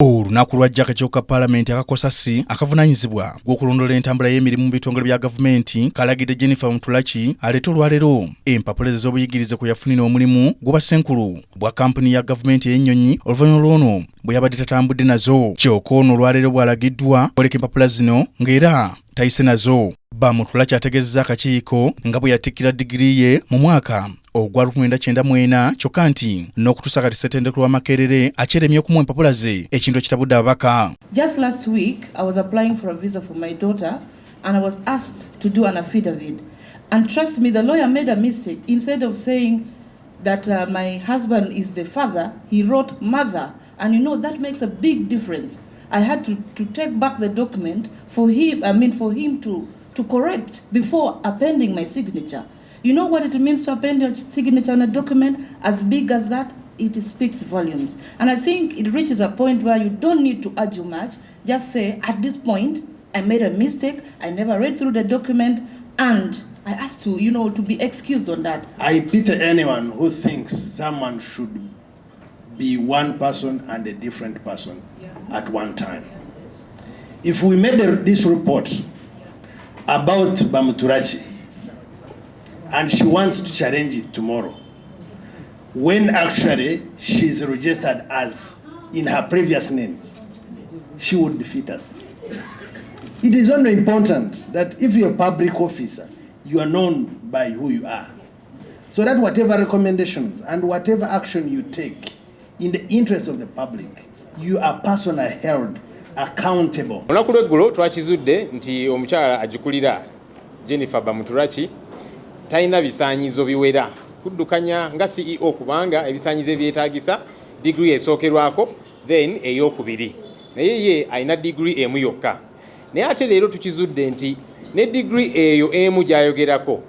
Olunaku lwajja akakiiko ka Paalamenti akakosasi akavunaanyizibwa gw'okulondola entambula y'emirimu mu bitongole bya gavumenti kalagidde Janifer Bamuturaki aleeta olwaleero empapula ez'obuyigirize kwe yafunira omulimu gw'obassenkulu bwa kampuni ya gavumenti ey'Ennyonyi oluvannyuma lw'ono bwe yabadde tatambudde nazo. Kyokka ono olwaleero bw'alagiddwa kwoleka empapula zino ng'era tayise nazo. Bamuturaki ategeezezza akakiiko nga bwe yatikkira digiri ye mu mwaka ogwa 1994 kyokka nti n'okutuusa kati ssettendekero wa Makerere akyeremye okumuwa empapula ze ekintu ekitabudde ababaka. Just last week I was applying for a visa for my daughter and I was asked to do an affidavit. And trust me, the lawyer made a mistake. Instead of saying that my husband is the father, he wrote mother. And you know that makes a big difference. I had to take back the document for him to correct before appending my signature. You know what it means to append your signature on a document as big as that? It speaks volumes. And I think it reaches a point where you don't need to argue much. Just say, at this point, I made a mistake. I never read through the document, and I asked to be excused on that. I pity anyone who thinks someone should be one person and a different person at one time. If we made this report about Bamuturaki, and she wants to challenge it tomorrow, when actually she's registered as in her previous names, she would defeat us. It is only important that if you're a public officer, you are known by who you are, so that whatever recommendations and whatever action you take in the interest of the public, you are personally held accountable. Olunaku lw'eggulo twakizudde nti omukyala Akulira Janifer Bamuturaki Talina bisaanyizo biwera kuddukanya nga CEO kubanga ebisaanyizo ebyetaagisa degree esookerwako then ey'okubiri, naye ye alina degree emu yokka. Naye ate leero tukizudde nti ne degree eyo emu gy'ayogerako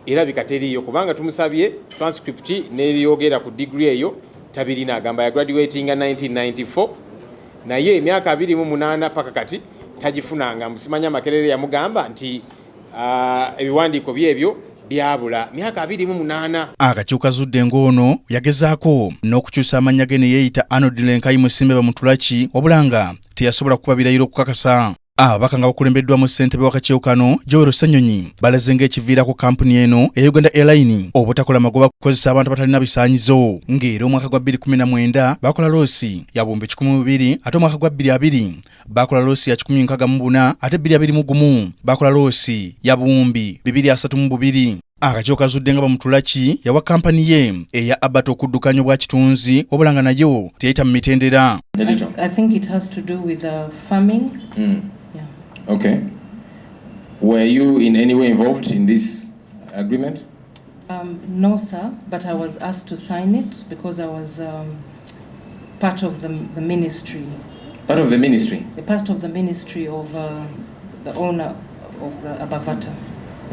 erabika teriiyo kubanga tumusabye transcript n'ebyogera ku degree eyo tabirina. Agamba ya graduatinga 1994 naye emyaka 28 paka kati tagifunanga. Musimanya Makerere yamugamba nti ebiwandiiko byebyo byabula myaka 28. Akakiiko kazudde ng'ono yagezaako n'okukyusa amannya ge ne yeeyita Entembe Musimbe Bamuturaki wabula nga teyasobola kuba birayiro okukakasa. Ababaka nga bakulembeddwamu ssentebe w'akakiiko kano Ky'Enyonyi balaze ng'ekiviirako kampuni eno eya Uganda Airline obutakola magoba kukozesa abantu abatalina bisaanyizo, ng'era omwaka gwa 2019 bakola loosi ya buwumbi 1,200 ate omwaka gwa 2020 bakola loosi ya 164 ate 2021 bakola loosi ya buwumbi 232. Akakiiko kazudde nga Bamuturaki yawa kampani ye eya Abat okuddukanya obwa kitunzi wabula nga nayo teyita mu mitendera. I think it has to do with farming. Yeah. Okay. Were you in any way involved in this agreement? No, sir, but I was asked to sign it because I was part of the ministry. Part of the ministry? Part of the ministry of the owner of the Abavata.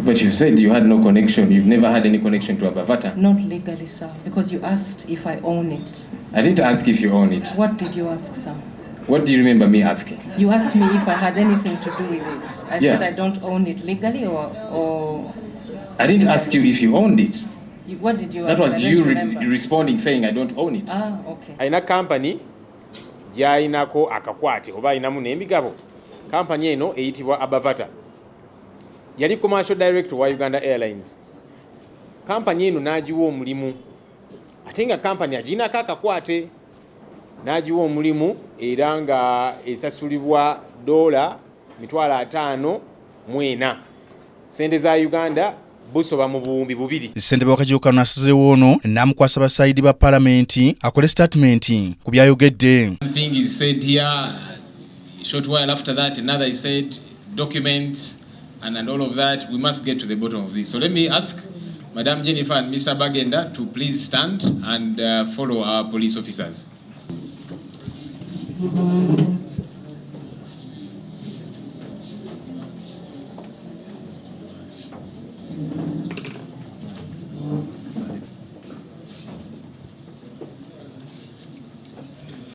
But you said you had no connection. You've never had any connection to Abavata? Not legally, sir, because you asked if I own it. I didn't ask if you own it. What did you ask, sir? What do you remember me asking? You asked me if I had anything to do with it. I said I don't own it legally or... I didn't ask you if you owned it. What did you ask? That was you responding saying I don't own it. Ah, okay. Aina company gy'ayinako akakwate oba ayinamu n'emigabo. Company eno eyitibwa Abavata. Yali commercial director wa Uganda Airlines. Company eno n'agiwa omulimu. Ate nga company aginako akakwate. N'agiwa omulimu era nga esasulibwa $5,400 sente za Uganda busoba mu buwumbi 2. Ssentebe w'akakiiko kano asizeewo ono n'amukwasa basayidi ba Paalamenti akole statement ku byayogedde. One thing is said here, a short while after that another is said, documents and all of that. We must get to the bottom of this. So let me ask Madam Janifer and Mr. Bagenda to please stand and follow our police officers.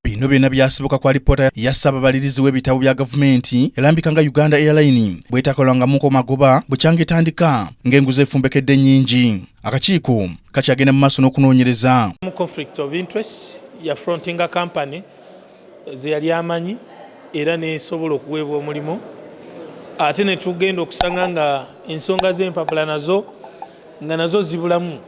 Bino byonna byasibuka kwa lipoota ya ssaababalirizi w'ebitabo bya gavumenti erambika nga Uganda Airline bw'etakolangamuko magoba bukyanga etandika ng'enguzi efumbekedde nnyingi. Akakiiko kakyagenda mu maaso n'okunoonyereza. Conflict of interest ya fronting a company ze yali amanyi era nesobola okuweebwa omulimu ate ne tugenda okusanga nga ensonga z'empapula nazo nga nazo zibulamu